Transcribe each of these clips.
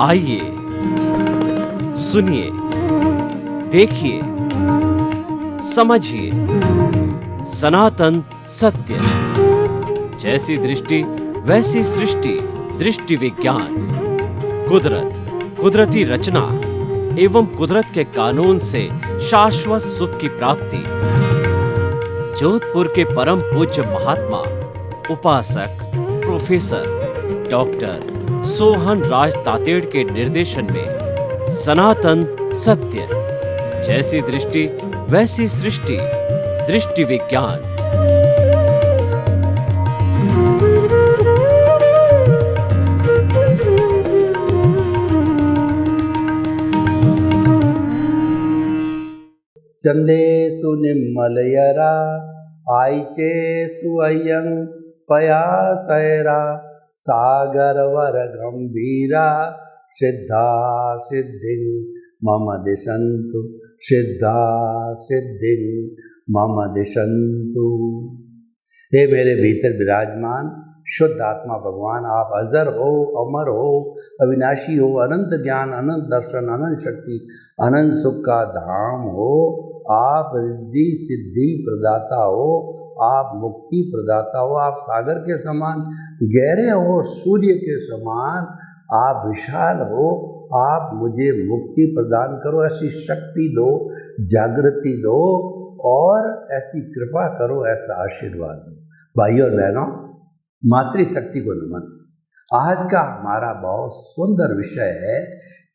आइए सुनिए, देखिए, समझिए सनातन सत्य। जैसी दृष्टि वैसी सृष्टि, दृष्टि विज्ञान। कुदरत, कुदरती रचना एवं कुदरत के कानून से शाश्वत सुख की प्राप्ति। जोधपुर के परम पूज्य महात्मा उपासक प्रोफेसर डॉक्टर सोहन राज तातेड़ के निर्देशन में सनातन सत्य। जैसी दृष्टि वैसी सृष्टि, दृष्टि विज्ञान। चंदेषु निम्मलयरा आयिचेषु अय्यं पयासैरा सागरवर गंभीरा सिद्धा सिद्धिं मम दिशन्तु, सिद्धा सिद्धिं मम दिशन्तु। हे मेरे भीतर विराजमान शुद्ध आत्मा भगवान, आप अजर हो, अमर हो, अविनाशी हो, अनंत ज्ञान, अनंत दर्शन, अनंत शक्ति, अनंत सुख का धाम हो। आप रिद्धि सिद्धि प्रदाता हो, आप मुक्ति प्रदाता हो, आप सागर के समान गहरे हो, सूर्य के समान आप विशाल हो। आप मुझे मुक्ति प्रदान करो, ऐसी शक्ति दो, जागृति दो और ऐसी कृपा करो, ऐसा आशीर्वाद दो। भाइयों और बहनों, मातृशक्ति को नमन। आज का हमारा बहुत सुंदर विषय है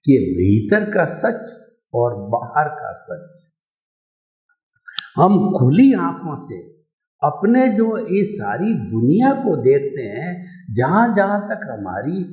कि भीतर का सच और बाहर का सच। हम खुली आंखों से अपने जो ये सारी दुनिया को देखते हैं, जहां जहां तक हमारी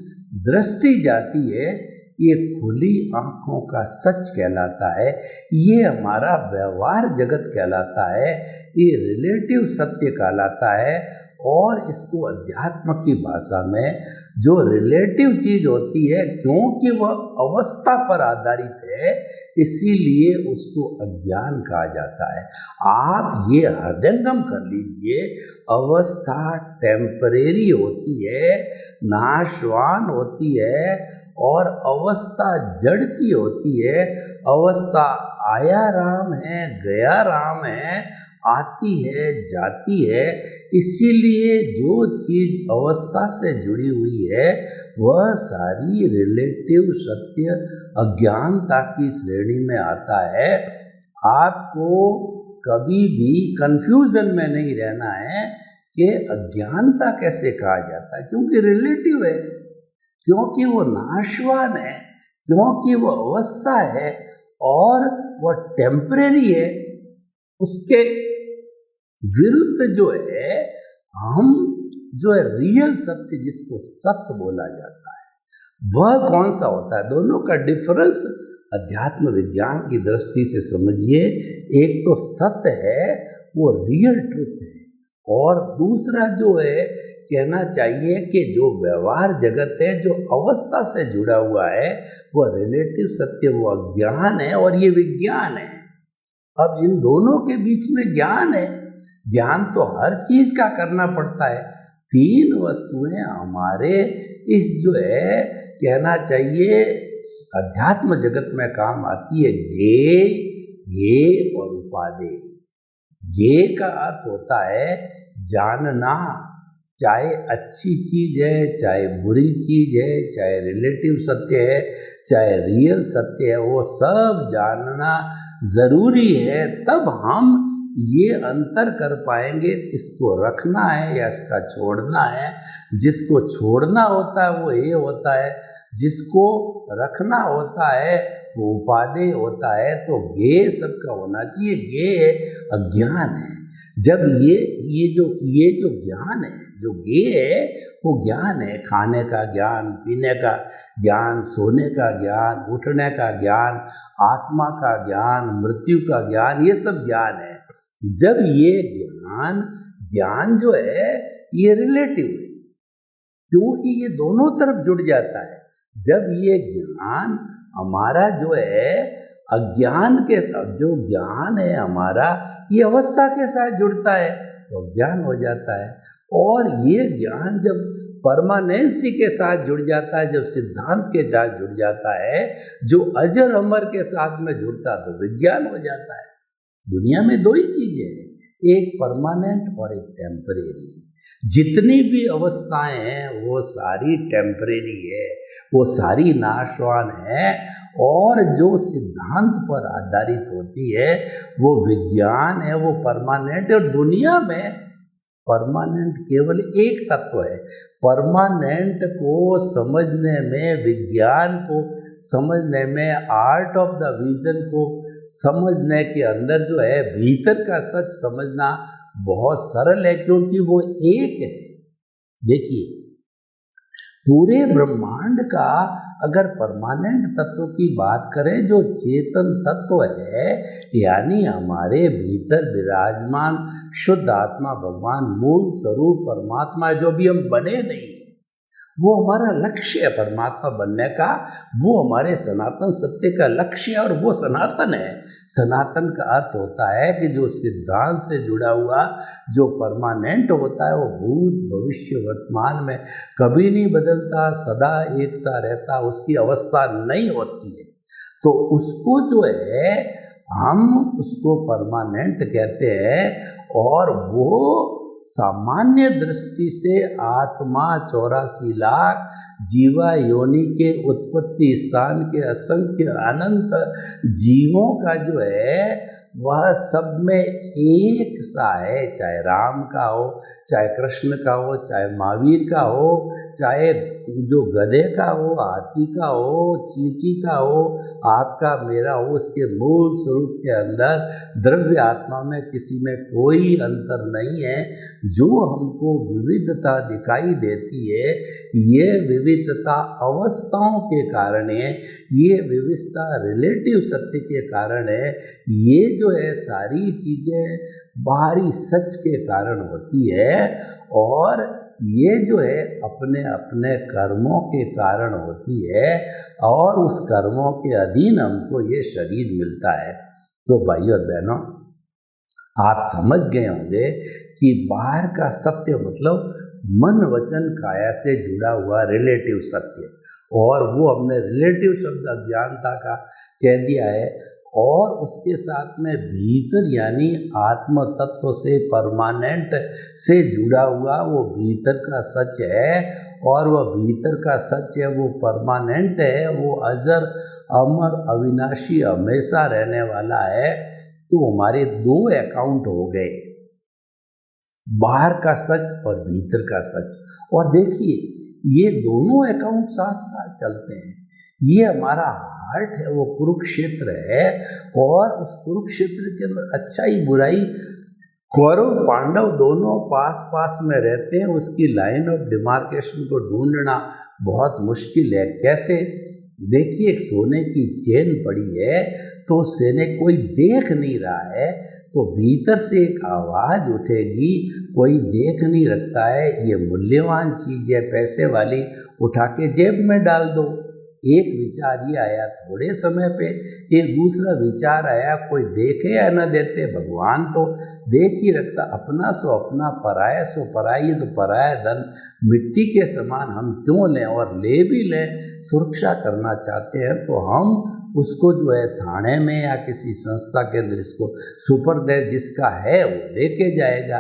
दृष्टि जाती है, ये खुली आंखों का सच कहलाता है। ये हमारा व्यवहार जगत कहलाता है, ये रिलेटिव सत्य कहलाता है। और इसको अध्यात्म की भाषा में जो रिलेटिव चीज होती है, क्योंकि वह अवस्था पर आधारित है, इसीलिए उसको अज्ञान कहा जाता है। आप ये हृदयंगम कर लीजिए, अवस्था टेम्परेरी होती है, नाशवान होती है, और अवस्था जड़ की होती है। अवस्था आया राम है, गया राम है, आती है, जाती है। इसीलिए जो चीज अवस्था से जुड़ी हुई है, वह सारी रिलेटिव सत्य अज्ञानता की श्रेणी में आता है। आपको कभी भी कंफ्यूजन में नहीं रहना है कि अज्ञानता कैसे कहा जाता है, क्योंकि रिलेटिव है, क्योंकि वो नाशवान है, क्योंकि वो अवस्था है और वह टेम्परेरी है। उसके विरुद्ध जो है, हम जो है रियल सत्य, जिसको सत्य बोला जाता है, वह कौन सा होता है? दोनों का डिफरेंस अध्यात्म विज्ञान की दृष्टि से समझिए। एक तो सत्य है, वो रियल ट्रुथ है, और दूसरा जो है कहना चाहिए कि जो व्यवहार जगत है, जो अवस्था से जुड़ा हुआ है, वह रिलेटिव सत्य, वो अज्ञान है और ये विज्ञान है। अब इन दोनों के बीच में ज्ञान है। ज्ञान तो हर चीज का करना पड़ता है। तीन वस्तुएं हमारे इस जो है कहना चाहिए अध्यात्म जगत में काम आती है, गे, ये और उपादेय। गे का अर्थ होता है जानना, चाहे अच्छी चीज है, चाहे बुरी चीज है, चाहे रिलेटिव सत्य है, चाहे रियल सत्य है, वो सब जानना जरूरी है। तब हम ये अंतर कर पाएंगे, इसको रखना है या इसका छोड़ना है। जिसको छोड़ना होता है वो ये होता है, जिसको रखना होता है वो उपादेय होता है। तो गे सबका होना चाहिए। गे अज्ञान है। जब ये जो ज्ञान है, जो गे है, वो ज्ञान है। खाने का ज्ञान, पीने का ज्ञान, सोने का ज्ञान, उठने का ज्ञान, आत्मा का ज्ञान, मृत्यु का ज्ञान, ये सब ज्ञान है। जब ये ज्ञान जो है ये रिलेटिव है, क्योंकि ये दोनों तरफ जुड़ जाता है। जब ये ज्ञान हमारा जो है अज्ञान के साथ, जो ज्ञान है हमारा ये अवस्था के साथ जुड़ता है, तो ज्ञान हो जाता है। और ये ज्ञान जब परमानेंसी के साथ जुड़ जाता है, जब सिद्धांत के साथ जुड़ जाता है, जो अजर अमर के साथ में जुड़ता तो विज्ञान हो जाता है। दुनिया में दो ही चीजें हैं, एक परमानेंट और एक टेम्परेरी। जितनी भी अवस्थाएं हैं वो सारी टेम्परेरी है, वो सारी नाशवान है, और जो सिद्धांत पर आधारित होती है वो विज्ञान है, वो परमानेंट है। और दुनिया में परमानेंट केवल एक तत्व है। परमानेंट को समझने में, विज्ञान को समझने में, आर्ट ऑफ द विजन को समझने के अंदर जो है भीतर का सच समझना बहुत सरल है, क्योंकि वो एक है। देखिए, पूरे ब्रह्मांड का अगर परमानेंट तत्व की बात करें, जो चेतन तत्व है, यानी हमारे भीतर विराजमान शुद्ध आत्मा भगवान मूल स्वरूप परमात्मा, जो भी हम बने नहीं, वो हमारा लक्ष्य है परमात्मा बनने का, वो हमारे सनातन सत्य का लक्ष्य है, और वो सनातन है। सनातन का अर्थ होता है कि जो सिद्धांत से जुड़ा हुआ, जो परमानेंट होता है, वो भूत भविष्य वर्तमान में कभी नहीं बदलता, सदा एक सा रहता, उसकी अवस्था नहीं होती है। तो उसको जो है हम उसको परमानेंट कहते हैं, और वो सामान्य दृष्टि से आत्मा 84 लाख जीवा योनि के उत्पत्ति स्थान के असंख्य अनंत जीवों का जो है वह सब में एक सा है, चाहे राम का हो, चाहे कृष्ण का हो, चाहे महावीर का हो, चाहे जो गधे का हो, हाथी का हो, चींटी का हो, आपका मेरा हो, उसके मूल स्वरूप के अंदर द्रव्य आत्मा में किसी में कोई अंतर नहीं है। जो हमको विविधता दिखाई देती है, ये विविधता अवस्थाओं के कारण है, ये विविधता रिलेटिव सत्य के कारण है, ये जो है सारी चीजें बाहरी सच के कारण होती है, और ये जो है अपने अपने कर्मों के कारण होती है, और उस कर्मों के अधीन हमको ये शरीर मिलता है। तो भाइयों और बहनों, आप समझ गए होंगे कि बाहर का सत्य मतलब मन वचन काया से जुड़ा हुआ रिलेटिव सत्य, और वो हमने रिलेटिव शब्द अज्ञानता का कह दिया है, और उसके साथ में भीतर यानी आत्म तत्व से परमानेंट से जुड़ा हुआ वो भीतर का सच है, और वह भीतर का सच है वो परमानेंट है, वो अजर अमर अविनाशी हमेशा रहने वाला है। तो हमारे दो अकाउंट हो गए, बाहर का सच और भीतर का सच। और देखिए, ये दोनों अकाउंट साथ साथ चलते हैं। ये हमारा हार्ट है, वो कुरुक्षेत्र है, और उस कुरुक्षेत्र के अंदर अच्छाई बुराई, कौरव पांडव दोनों पास पास में रहते हैं। उसकी लाइन ऑफ डिमार्केशन को ढूंढना बहुत मुश्किल है। कैसे? देखिए, एक सोने की चेन पड़ी है, तो सेने कोई देख नहीं रहा है, तो भीतर से एक आवाज़ उठेगी, कोई देख नहीं रखता है, ये मूल्यवान चीज़ है, पैसे वाली, उठा के जेब में डाल दो। एक विचार ये आया, थोड़े समय पे एक दूसरा विचार आया, कोई देखे या न देते, भगवान तो देख ही रखता, अपना सो अपना, पराया सो पराई। तो पराया धन मिट्टी के समान हम क्यों लें, और ले भी लें, सुरक्षा करना चाहते हैं तो हम उसको जो है थाने में या किसी संस्था के अंदर इसको सुपर दे, जिसका है वो लेके जाएगा।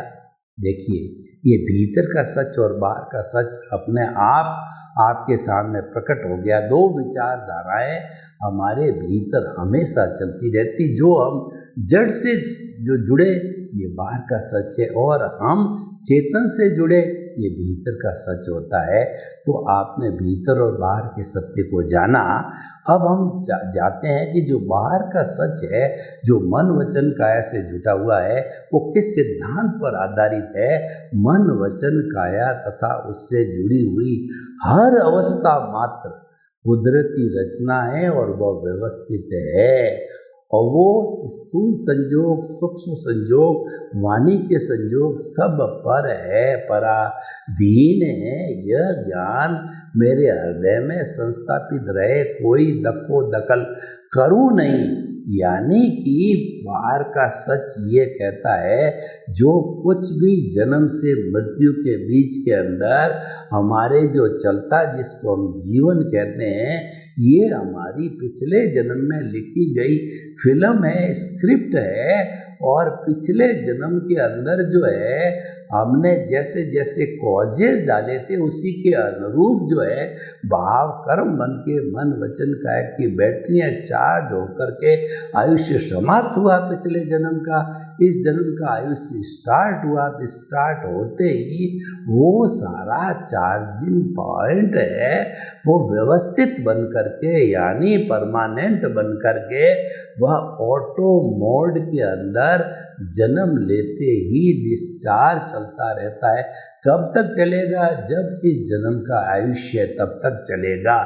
देखिए, ये भीतर का सच और बाहर का सच अपने आप आपके सामने प्रकट हो गया। दो विचारधाराएं हमारे भीतर हमेशा चलती रहती। जो हम जड़ से जो जुड़े ये बाहर का सच है, और हम चेतन से जुड़े ये भीतर का सच होता है। तो आपने भीतर और बाहर के सत्य को जाना। अब हम जाते हैं कि जो बाहर का सच है, जो मन वचन काया से जुटा हुआ है, वो किस सिद्धांत पर आधारित है? मन वचन काया तथा उससे जुड़ी हुई हर अवस्था मात्र कुदरती रचना है, और वह व्यवस्थित है, और वो स्थूल संयोग, सूक्ष्म संयोग, वाणी के संयोग सब पर है, पराधीन है। यह ज्ञान मेरे हृदय में संस्थापित रहे, कोई दको दकल करूँ नहीं, यानी कि बाहर का सच ये कहता है जो कुछ भी जन्म से मृत्यु के बीच के अंदर हमारे जो चलता जिसको हम जीवन कहते हैं, ये हमारी पिछले जन्म में लिखी गई फिल्म है, स्क्रिप्ट है। और पिछले जन्म के अंदर जो है हमने जैसे जैसे कॉजेज डाले थे उसी के अनुरूप जो है भाव कर्म बन के मन वचन काया की बैटरियां चार्ज होकर के आयुष्य समाप्त हुआ पिछले जन्म का। इस जन्म का आयुष्य स्टार्ट हुआ तो स्टार्ट होते ही वो सारा चार्जिंग पॉइंट है वो व्यवस्थित बन करके यानी परमानेंट बन करके वह ऑटो मोड के अंदर जन्म लेते ही डिस्चार्ज चलता रहता है। कब तक चलेगा? जब इस जन्म का आयुष्य तब तक चलेगा।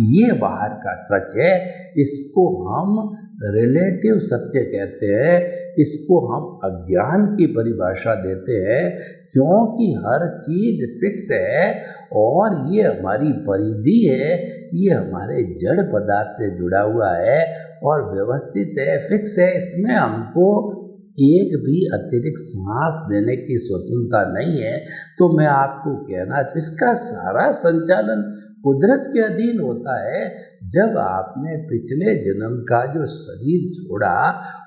ये बाहर का सच है। इसको हम रिलेटिव सत्य कहते हैं, इसको हम अज्ञान की परिभाषा देते हैं, क्योंकि हर चीज फिक्स है और ये हमारी परिधि है, ये हमारे जड़ पदार्थ से जुड़ा हुआ है और व्यवस्थित है, फिक्स है। इसमें हमको एक भी अतिरिक्त सांस देने की स्वतंत्रता नहीं है। तो मैं आपको कहना इसका सारा संचालन कुदरत के अधीन होता है। जब आपने पिछले जन्म का जो शरीर छोड़ा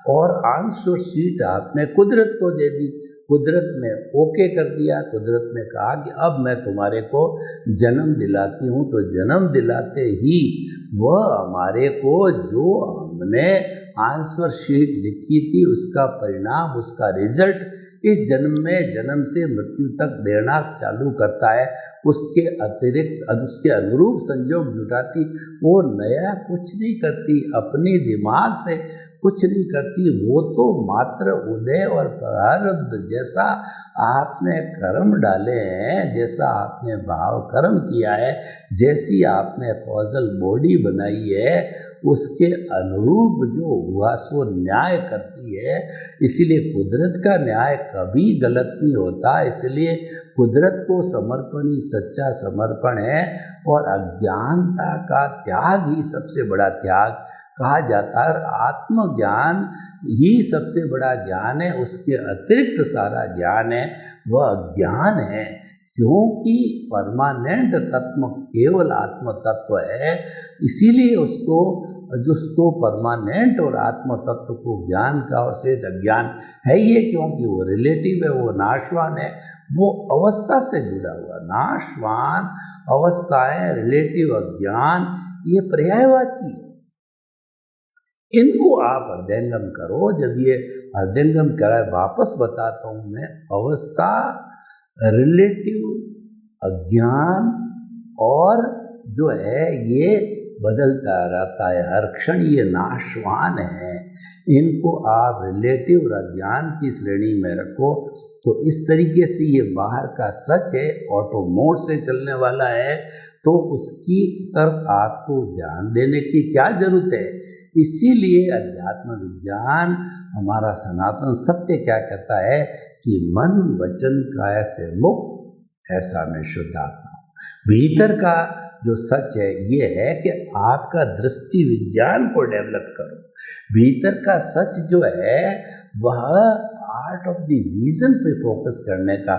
और अंश और सीट आपने कुदरत को दे दी, कुदरत ने ओके कर दिया, कुदरत ने कहा कि अब मैं तुम्हारे को जन्म दिलाती हूँ, तो जन्म दिलाते ही वह हमारे को जो हमने आंसर शीट लिखी थी उसका परिणाम, उसका रिजल्ट इस जन्म में जन्म से मृत्यु तक देना चालू करता है। उसके अतिरिक्त उसके अनुरूप संयोग जुटाती, वो नया कुछ नहीं करती, अपने दिमाग से कुछ नहीं करती। वो तो मात्र उदय और प्रारब्ध जैसा आपने कर्म डाले हैं, जैसा आपने भाव कर्म किया है, जैसी आपने कॉजल बॉडी बनाई है, उसके अनुरूप जो हुआ सो न्याय करती है। इसीलिए कुदरत का न्याय कभी गलत नहीं होता। इसलिए कुदरत को समर्पण ही सच्चा समर्पण है और अज्ञानता का त्याग ही सबसे बड़ा त्याग कहा जाता है। आत्मज्ञान ही सबसे बड़ा ज्ञान है, उसके अतिरिक्त सारा ज्ञान है वह अज्ञान है, क्योंकि परमानेंट तत्व केवल आत्म तत्व है। इसीलिए उसको जिसको परमानेंट और आत्म तत्व को ज्ञान का और शेष अज्ञान है ये, क्योंकि वो रिलेटिव है, वो नाशवान है, वो अवस्था से जुड़ा हुआ। नाशवान अवस्थाएं, रिलेटिव अज्ञान, ये पर्यायवाची है। इनको आप हृदयंगम करो। जब ये हृदयंगम कराए, वापस बताता हूँ मैं, अवस्था, रिलेटिव अज्ञान और जो है ये बदलता रहता है हर क्षण, ये नाशवान है। इनको आप रिलेटिव और अज्ञान की श्रेणी में रखो। तो इस तरीके से ये बाहर का सच है, ऑटो मोड से चलने वाला है, तो उसकी तरफ आपको ध्यान देने की क्या जरूरत है। इसीलिए अध्यात्म विज्ञान हमारा सनातन सत्य क्या कहता है कि मन वचन काया से मुक्त ऐसा में शुद्ध आत्मा हूं। भीतर का जो सच है ये है कि आपका दृष्टि विज्ञान को डेवलप करो। भीतर का सच जो है वह आर्ट ऑफ द विजन पे फोकस करने का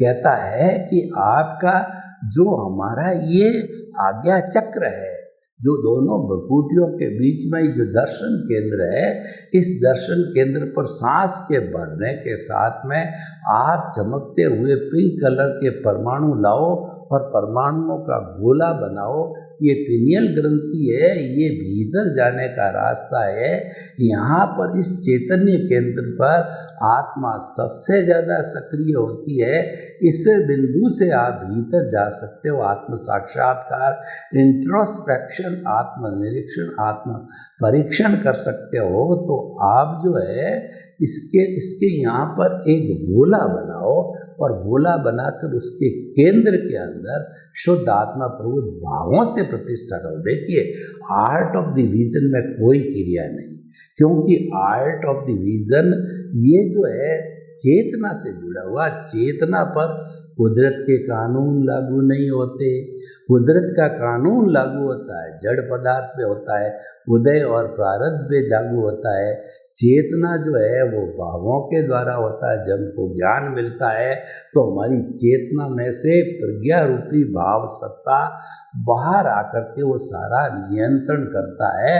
कहता है कि आपका जो हमारा ये आज्ञा चक्र है, जो दोनों भ्रुकुटियों के बीच में जो दर्शन केंद्र है, इस दर्शन केंद्र पर सांस के भरने के साथ में आप चमकते हुए पिंक कलर के परमाणु लाओ और परमाणुओं का गोला बनाओ। ये पिनियल ग्रंथि है, ये भीतर जाने का रास्ता है। यहाँ पर इस चैतन्य केंद्र पर आत्मा सबसे ज़्यादा सक्रिय होती है। इस बिंदु से आप भीतर जा सकते हो। आत्म साक्षात्कार, इंट्रोस्पेक्शन, आत्म निरीक्षण, आत्म परीक्षण कर सकते हो। तो आप जो है इसके यहाँ पर एक गोला बनाओ और गोला बनाकर उसके केंद्र के अंदर शुद्ध आत्मा प्रभु भावों से प्रतिष्ठा करो। देखिए, आर्ट ऑफ द विजन में कोई क्रिया नहीं, क्योंकि आर्ट ऑफ द विजन ये जो है चेतना से जुड़ा हुआ, चेतना पर कुदरत के कानून लागू नहीं होते। कुदरत का कानून लागू होता है जड़ पदार्थ पे होता है, उदय और प्रारब्ध पे लागू होता है। चेतना जो है वो भावों के द्वारा होता है। जब हमको ज्ञान मिलता है तो हमारी चेतना में से प्रज्ञा रूपी भाव सत्ता बाहर आकर के वो सारा नियंत्रण करता है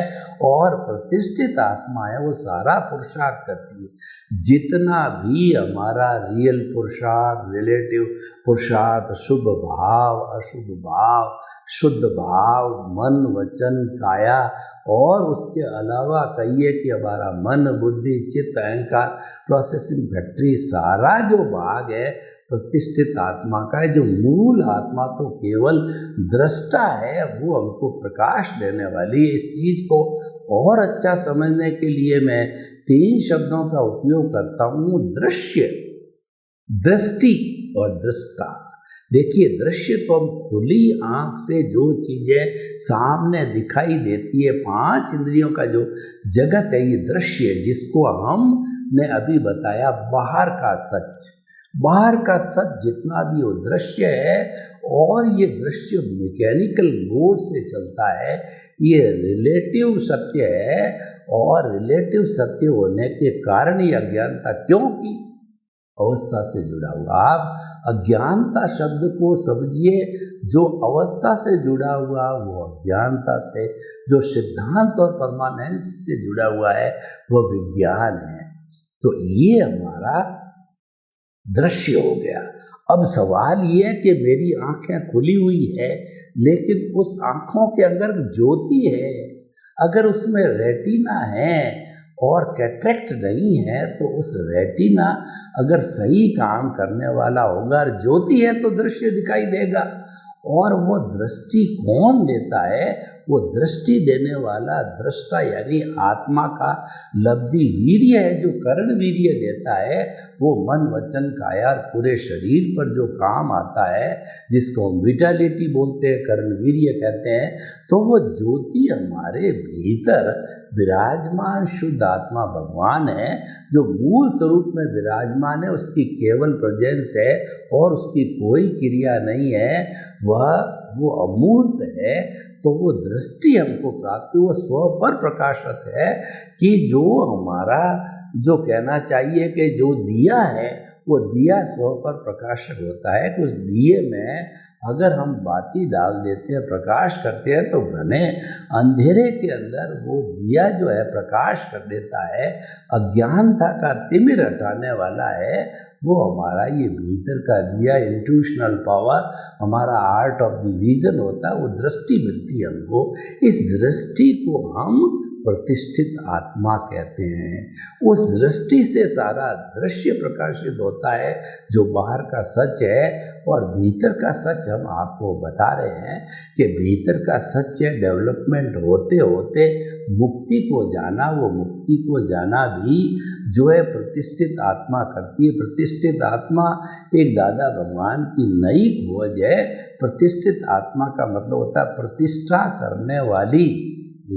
और प्रतिष्ठित आत्मा है वो सारा पुरुषार्थ करती है। जितना भी हमारा रियल पुरुषार्थ, रिलेटिव पुरुषार्थ, शुभ भाव, अशुभ भाव, शुद्ध भाव, मन, वचन, काया और उसके अलावा कहिए कि हमारा मन, बुद्धि, चित्त, अहंकार, प्रोसेसिंग फैक्ट्री, सारा जो भाग है प्रतिष्ठित आत्मा का है। जो मूल आत्मा तो केवल दृष्टा है, वो हमको प्रकाश देने वाली है। इस चीज़ को और अच्छा समझने के लिए मैं 3 शब्दों का उपयोग करता हूँ, दृश्य, दृष्टि और दृष्टा। देखिए, दृश्य तो हम खुली आंख से जो चीज़ें सामने दिखाई देती है, 5 इंद्रियों का जो जगत है, ये दृश्य, जिसको हमने अभी बताया बाहर का सच। बाहर का सच जितना भी वो दृश्य है, और ये दृश्य मैकेनिकल मोड से चलता है, ये रिलेटिव सत्य है। और रिलेटिव सत्य होने के कारण ही अज्ञानता, क्योंकि अवस्था से जुड़ा हुआ। आप अज्ञानता शब्द को समझिए, जो अवस्था से जुड़ा हुआ वो अज्ञानता से, जो सिद्धांत और परमानेंस से जुड़ा हुआ है वो विज्ञान है। तो ये हमारा दृश्य हो गया। अब सवाल ये है कि मेरी आंखें खुली हुई है, लेकिन उस आंखों के अंदर ज्योति है, अगर उसमें रेटिना है और कैटरेक्ट नहीं है, तो उस रेटिना अगर सही काम करने वाला होगा और ज्योति है तो दृश्य दिखाई देगा। और वो दृष्टि कौन देता है? वो दृष्टि देने वाला दृष्टा यानी आत्मा का लब्धि वीर्य है, जो कर्ण वीर्य देता है। वो मन, वचन, काया पूरे शरीर पर जो काम आता है, जिसको हम विटालिटी बोलते हैं, कर्ण वीर्य कहते हैं। तो वो ज्योति हमारे भीतर विराजमान शुद्ध आत्मा भगवान है, जो मूल स्वरूप में विराजमान है। उसकी केवल प्रेजेंस है और उसकी कोई क्रिया नहीं है, वो अमूर्त है। तो वो दृष्टि हमको प्राप्त, वो स्व पर प्रकाशक है कि जो हमारा, जो कहना चाहिए कि जो दिया है, वो दिया स्व पर प्रकाशक होता है कि उस दिए में अगर हम बाती डाल देते हैं, प्रकाश करते हैं, तो घने अंधेरे के अंदर वो दिया जो है प्रकाश कर देता है। अज्ञानता का तिमिर हटाने वाला है वो हमारा ये भीतर का दिया, इंट्यूशनल पावर, हमारा आर्ट ऑफ द विजन होता है। वो दृष्टि मिलती है हमको। इस दृष्टि को हम प्रतिष्ठित आत्मा कहते हैं। उस दृष्टि से सारा दृश्य प्रकाशित होता है, जो बाहर का सच है। और भीतर का सच हम आपको बता रहे हैं कि भीतर का सच है डेवलपमेंट होते होते मुक्ति को जाना। वो मुक्ति को जाना भी जो है प्रतिष्ठित आत्मा करती है। प्रतिष्ठित आत्मा एक दादा भगवान की नई खोज है। प्रतिष्ठित आत्मा का मतलब होता है प्रतिष्ठा करने वाली।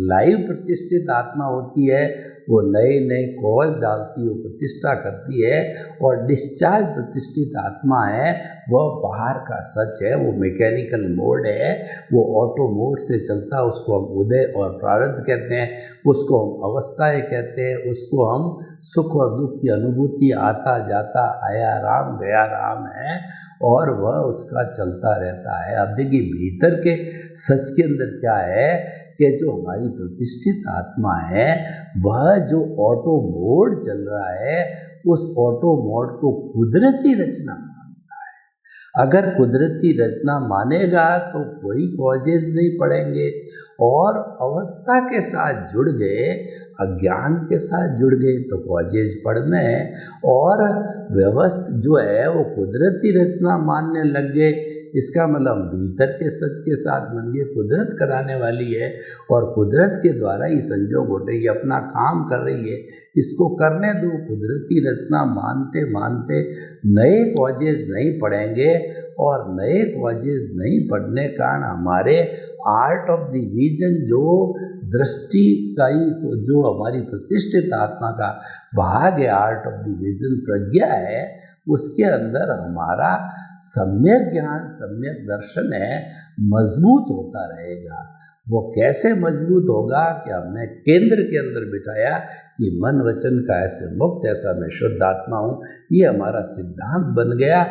लाइव प्रतिष्ठित आत्मा होती है, वो नए नए कॉज डालती है, वो प्रतिष्ठा करती है। और डिस्चार्ज प्रतिष्ठित आत्मा है, वह बाहर का सच है, वो मैकेनिकल मोड है, वो ऑटो मोड से चलता है। उसको हम उदय और प्रारब्ध कहते हैं, उसको हम अवस्थाएं कहते हैं, उसको हम सुख और दुख की अनुभूति, आता जाता, आया राम गया राम है, और वह उसका चलता रहता है। अब देखिए भीतर के सच के अंदर क्या है कि जो हमारी प्रतिष्ठित आत्मा है, वह जो ऑटो मोड चल रहा है, उस ऑटो मोड को कुदरती रचना मानता है। अगर कुदरती रचना मानेगा तो कोई कॉजेज नहीं पड़ेंगे, और अवस्था के साथ जुड़ गए, अज्ञान के साथ जुड़ गए तो कॉजेज पड़ने हैं। और व्यवस्था जो है वो कुदरती रचना मानने लग गए, इसका मतलब भीतर के सच के साथ मंगे कुदरत कराने वाली है, और कुदरत के द्वारा ही संजोग हो रही है, अपना काम कर रही है, इसको करने दो। कुदरती रचना मानते मानते नए कॉजेज नहीं पड़ेंगे, और नए कॉजेज नहीं पड़ने कारण हमारे आर्ट ऑफ द विजन, जो दृष्टि का ही जो हमारी प्रतिष्ठित आत्मा का भाग है, आर्ट ऑफ द विजन प्रज्ञा है, उसके अंदर हमारा सम्यक ज्ञान सम्यक दर्शन है मजबूत होता रहेगा। वो कैसे मजबूत होगा कि हमने केंद्र के अंदर बिठाया कि मन वचन काया से मुक्त, ऐसा मैं शुद्ध आत्मा हूँ, ये हमारा सिद्धांत बन गया।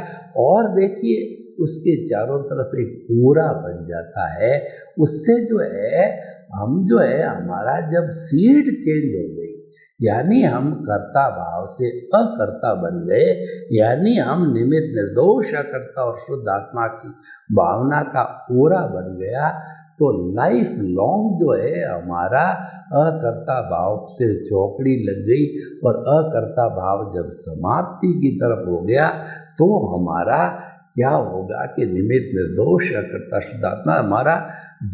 और देखिए उसके चारों तरफ एक पूरा बन जाता है। उससे जो है हम जो है हमारा जब सीड चेंज हो गई, यानी हम कर्ता भाव से अकर्ता बन गए, यानी हम निमित्त निर्दोष अकर्ता और शुद्ध आत्मा की भावना का पूरा बन गया, तो लाइफ लॉन्ग जो है हमारा अकर्ता भाव से चौकड़ी लग गई। और अकर्ता भाव जब समाप्ति की तरफ हो गया तो हमारा क्या होगा कि निमित्त निर्दोष अकर्ता शुद्ध आत्मा हमारा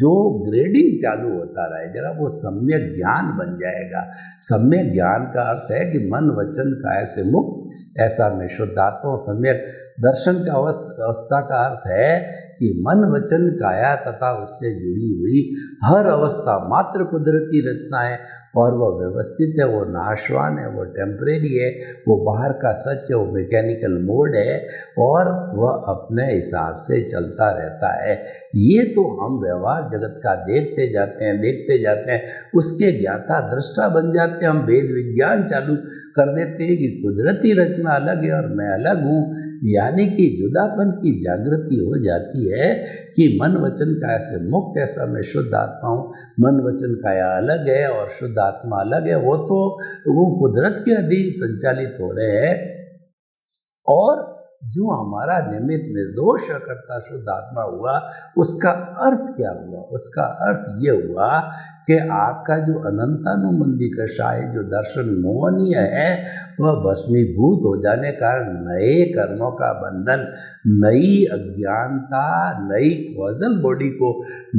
जो ग्रेडिंग चालू होता रहेगा वो सम्यक ज्ञान बन जाएगा। सम्यक ज्ञान का अर्थ है कि मन वचन काया से मुक्त, ऐसा मैं शुद्ध आत्मा। सम्यक दर्शन का अवस्था का अर्थ है कि मन वचन काया तथा उससे जुड़ी हुई हर अवस्था मात्र कुदरती रचना है और वह व्यवस्थित है, वो नाशवान है, वो टेम्परेरी है, वो बाहर का सच है, वो मैकेनिकल मोड है और वह अपने हिसाब से चलता रहता है। ये तो हम व्यवहार जगत का देखते जाते हैं, उसके ज्ञाता दृष्टा बन जाते हैं। हम वेद विज्ञान चालू कर देते हैं कि कुदरती रचना अलग है और मैं अलग हूँ, यानी कि जुदापन की जागृति हो जाती है कि मन वचन काया से मुक्त, ऐसा मैं शुद्ध आत्मा हूँ। मन वचन काया अलग है और शुद्ध आत्मा अलग है, वो कुदरत के अधीन संचालित हो रहे हैं। और जो हमारा निमित्त निर्दोष अकर्ता शुद्ध आत्मा हुआ, उसका अर्थ क्या हुआ? उसका अर्थ ये हुआ कि आपका जो अनंतानुबंधी कषाय जो दर्शन मोहनीय है वह भस्मीभूत हो जाने का नए कर्मों का बंधन, नई अज्ञानता, नई कॉजल बॉडी को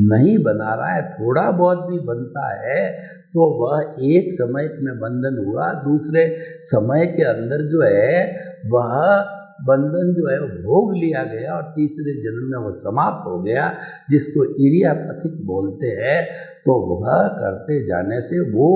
नहीं बना रहा है। थोड़ा बहुत भी बनता है तो वह एक समय में बंधन हुआ, दूसरे समय के अंदर जो है वह बंधन जो है वो भोग लिया गया और तीसरे जन्म में वो समाप्त हो गया, जिसको इरियापथिक बोलते हैं। तो वह करते जाने से वो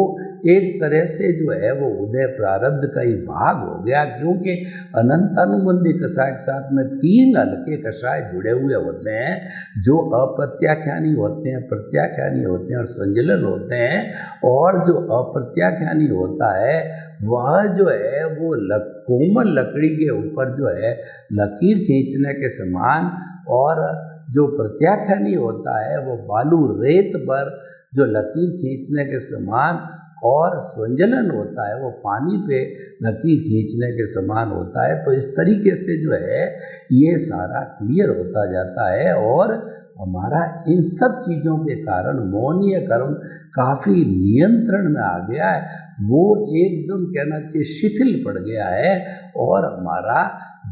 एक तरह से जो है वो उदय प्रारब्ध का ही भाग हो गया, क्योंकि अनंतानुबंधी कषाय के साथ में 3 हल्के कषाय जुड़े हुए होते हैं जो अप्रत्याख्यानी होते हैं, प्रत्याख्यानी होते हैं और संजलन होते हैं। और जो अप्रत्याख्यानी होता है वह जो है वो कोमल लकड़ी के ऊपर जो है लकीर खींचने के समान, और जो प्रत्याख्यानी होता है वो बालू रेत पर जो लकीर खींचने के समान, और स्वंजलन होता है वो पानी पे लकीर खींचने के समान होता है। तो इस तरीके से जो है ये सारा क्लियर होता जाता है और हमारा इन सब चीज़ों के कारण मोहनीय कर्म काफ़ी नियंत्रण में आ गया है, वो एकदम कहना चाहिए शिथिल पड़ गया है और हमारा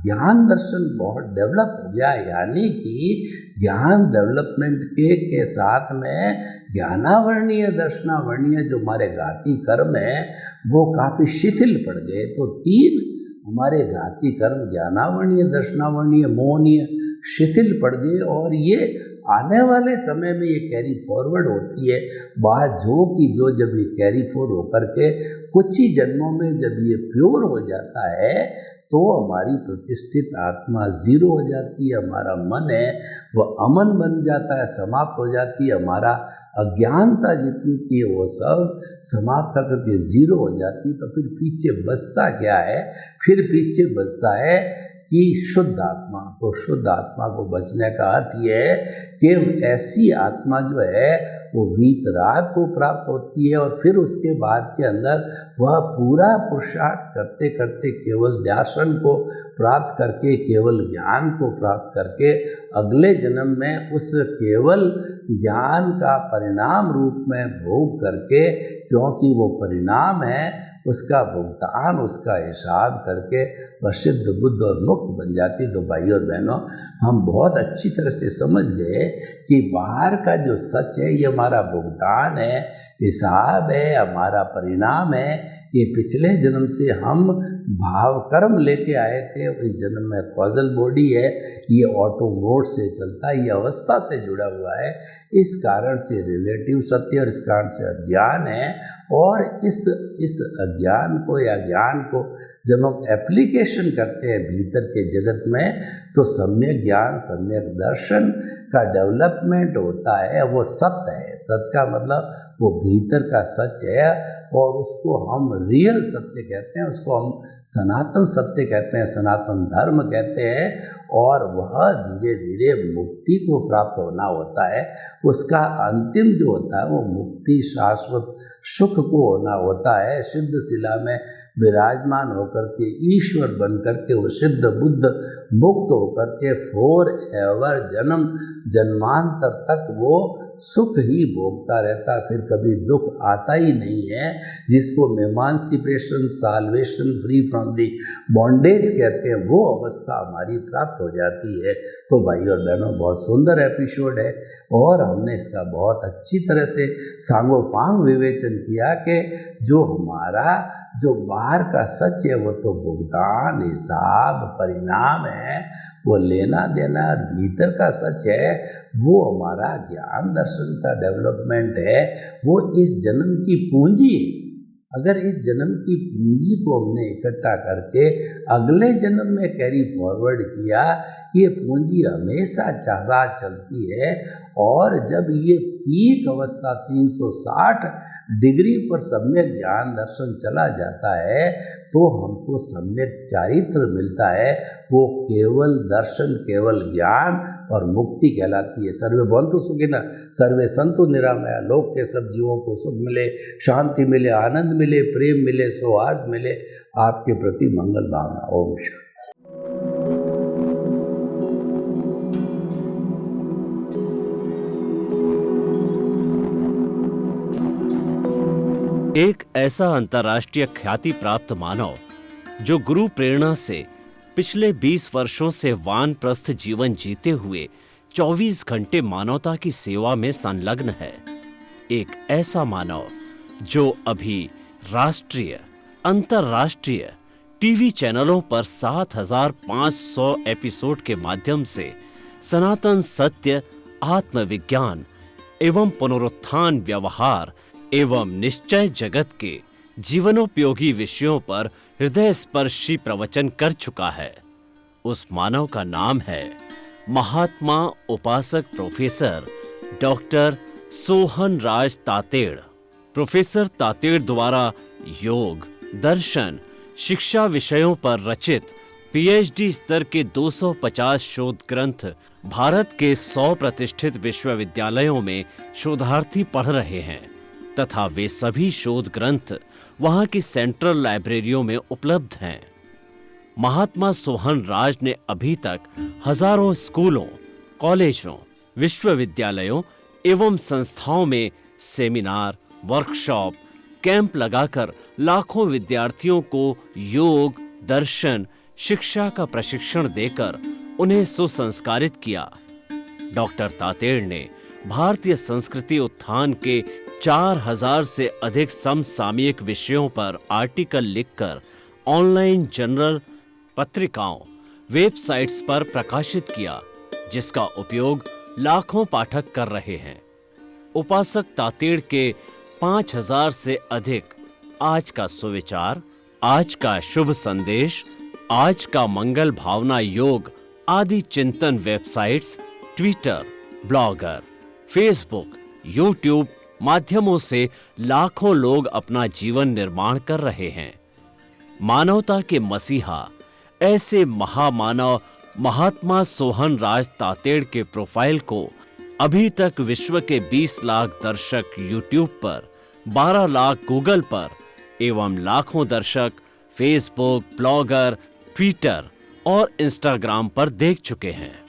ज्ञान दर्शन बहुत डेवलप हो गया। यानी कि ज्ञान डेवलपमेंट के साथ में ज्ञानावर्णीय दर्शनावर्णीय जो हमारे घाती कर्म है वो काफ़ी शिथिल पड़ गए। तो 3 हमारे घाती कर्म ज्ञानावर्णीय, दर्शनावर्णीय, मोहनीय शिथिल पड़ गए और ये आने वाले समय में ये कैरी फॉरवर्ड होती है बात जो जब ये कैरी फॉरवर्ड होकर के कुछ ही जन्मों में जब ये प्योर हो जाता है तो हमारी प्रतिष्ठित आत्मा 0 हो जाती है, हमारा मन है वह अमन बन जाता है, समाप्त हो जाती है, हमारा अज्ञानता जितनी थी वो सब समाप्त होकर के 0 हो जाती। तो फिर पीछे बचता क्या है? फिर पीछे बचता है कि शुद्ध आत्मा। तो शुद्ध आत्मा को बचने का अर्थ ये है कि ऐसी आत्मा जो है वो वीतराग को प्राप्त होती है और फिर उसके बाद के अंदर वह पूरा पुरुषार्थ करते करते केवल दर्शन को प्राप्त करके, केवल ज्ञान को प्राप्त करके अगले जन्म में उस केवल ज्ञान का परिणाम रूप में भोग करके, क्योंकि वो परिणाम है, उसका भुगतान, उसका हिसाब करके वह सिद्ध बुद्ध और मुक्त बन जाती। तो भाइयों और बहनों, हम बहुत अच्छी तरह से समझ गए कि बाहर का जो सच है ये हमारा भुगतान है, हिसाब है, हमारा परिणाम है। ये पिछले जन्म से हम भाव कर्म लेके आए थे, इस जन्म में कॉजल बॉडी है, ये ऑटो मोड से चलता है, ये अवस्था से जुड़ा हुआ है। इस कारण से रिलेटिव सत्य और इस कारण से अज्ञान है और इस अज्ञान को या ज्ञान को जब हम एप्लीकेशन करते हैं भीतर के जगत में तो सम्यक ज्ञान सम्यक दर्शन का डेवलपमेंट होता है। वो सत्य है, सत्य का मतलब वो भीतर का सच है और उसको हम रियल सत्य कहते हैं, उसको हम सनातन सत्य कहते हैं, सनातन धर्म कहते हैं। और वह धीरे धीरे मुक्ति को प्राप्त होना होता है। उसका अंतिम जो होता है वो मुक्ति शाश्वत सुख को होना होता है। सिद्ध शिला में विराजमान होकर के ईश्वर बन करके वो सिद्ध बुद्ध मुक्त होकर के फॉर एवर जन्म जन्मांतर तक वो सुख ही भोगता रहता, फिर कभी दुख आता ही नहीं है, जिसको emancipation salvation free from the bondage कहते हैं। वो अवस्था हमारी प्राप्त हो जाती है। तो भाइयों और बहनों, बहुत सुंदर एपिसोड है और हमने इसका बहुत अच्छी तरह से सांगोपांग विवेचन किया कि जो हमारा जो बाहर का सच है वो तो भुगतान हिसाब परिणाम है, वो लेना देना। भीतर का सच है वो हमारा ज्ञान दर्शन का डेवलपमेंट है, वो इस जन्म की पूंजी है। अगर इस जन्म की पूंजी को हमने इकट्ठा करके अगले जन्म में कैरी फॉरवर्ड किया, ये पूंजी हमेशा चारा चलती है। और जब ये पीक अवस्था 360 डिग्री पर सम्यक ज्ञान दर्शन चला जाता है तो हमको सम्यक चारित्र मिलता है। वो केवल दर्शन केवल ज्ञान और मुक्ति कहलाती है। सर्वे भवन्तु सुखिनः, सर्वे सन्तु निरामया। लोक के सब जीवों को सुख मिले, शांति मिले, आनंद मिले, प्रेम मिले, सौहार्द मिले। आपके प्रति मंगल भावना। ओम शांति। एक ऐसा अंतर्राष्ट्रीय ख्याति प्राप्त मानव जो गुरु प्रेरणा से पिछले 20 वर्षों से वानप्रस्थ जीवन जीते हुए 24 घंटे मानवता की सेवा में संलग्न है। एक ऐसा मानव जो अभी राष्ट्रीय अंतर्राष्ट्रीय टीवी चैनलों पर 7,500 एपिसोड के माध्यम से सनातन सत्य, आत्मविज्ञान एवं पुनरुत्थान व्यवहार एवं निश्चय जगत के जीवनोपयोगी विषयों पर हृदय स्पर्शी प्रवचन कर चुका है। उस मानव का नाम है महात्मा उपासक प्रोफेसर डॉक्टर सोहन राज तातेड़। प्रोफेसर तातेड़ द्वारा योग, दर्शन, शिक्षा विषयों पर रचित पीएचडी स्तर के 250 शोध ग्रंथ भारत के 100 प्रतिष्ठित विश्वविद्यालयों में शोधार्थी पढ़ रहे हैं तथा वे सभी शोध ग्रंथ वहां की सेंट्रल लाइब्रेरियों में उपलब्ध हैं। महात्मा सोहन राज ने अभी तक हजारों स्कूलों, कॉलेजों, विश्वविद्यालयों एवं संस्थाओं में सेमिनार, वर्कशॉप, कैंप लगाकर लाखों विद्यार्थियों को योग, दर्शन, शिक्षा का प्रशिक्षण देकर उन्हें सुसंस्कारित किया। डॉक्टर तातेड़ ने भारतीय संस्कृति उत्थान के 4000 से अधिक समसामयिक विषयों पर आर्टिकल लिखकर ऑनलाइन जर्नल, पत्रिकाओं, वेबसाइट्स पर प्रकाशित किया, जिसका उपयोग लाखों पाठक कर रहे हैं। उपासक तातेड़ के 5000 से अधिक आज का सुविचार, आज का शुभ संदेश, आज का मंगल भावना योग आदि चिंतन websites, Twitter, blogger, Facebook, YouTube माध्यमों से लाखों लोग अपना जीवन निर्माण कर रहे हैं। मानवता के मसीहा ऐसे महामानव महात्मा सोहन राज तातेड़ के प्रोफाइल को अभी तक विश्व के 20 लाख दर्शक यूट्यूब पर, 12 लाख गूगल पर एवं लाखों दर्शक फेसबुक, ब्लॉगर, ट्विटर और इंस्टाग्राम पर देख चुके हैं।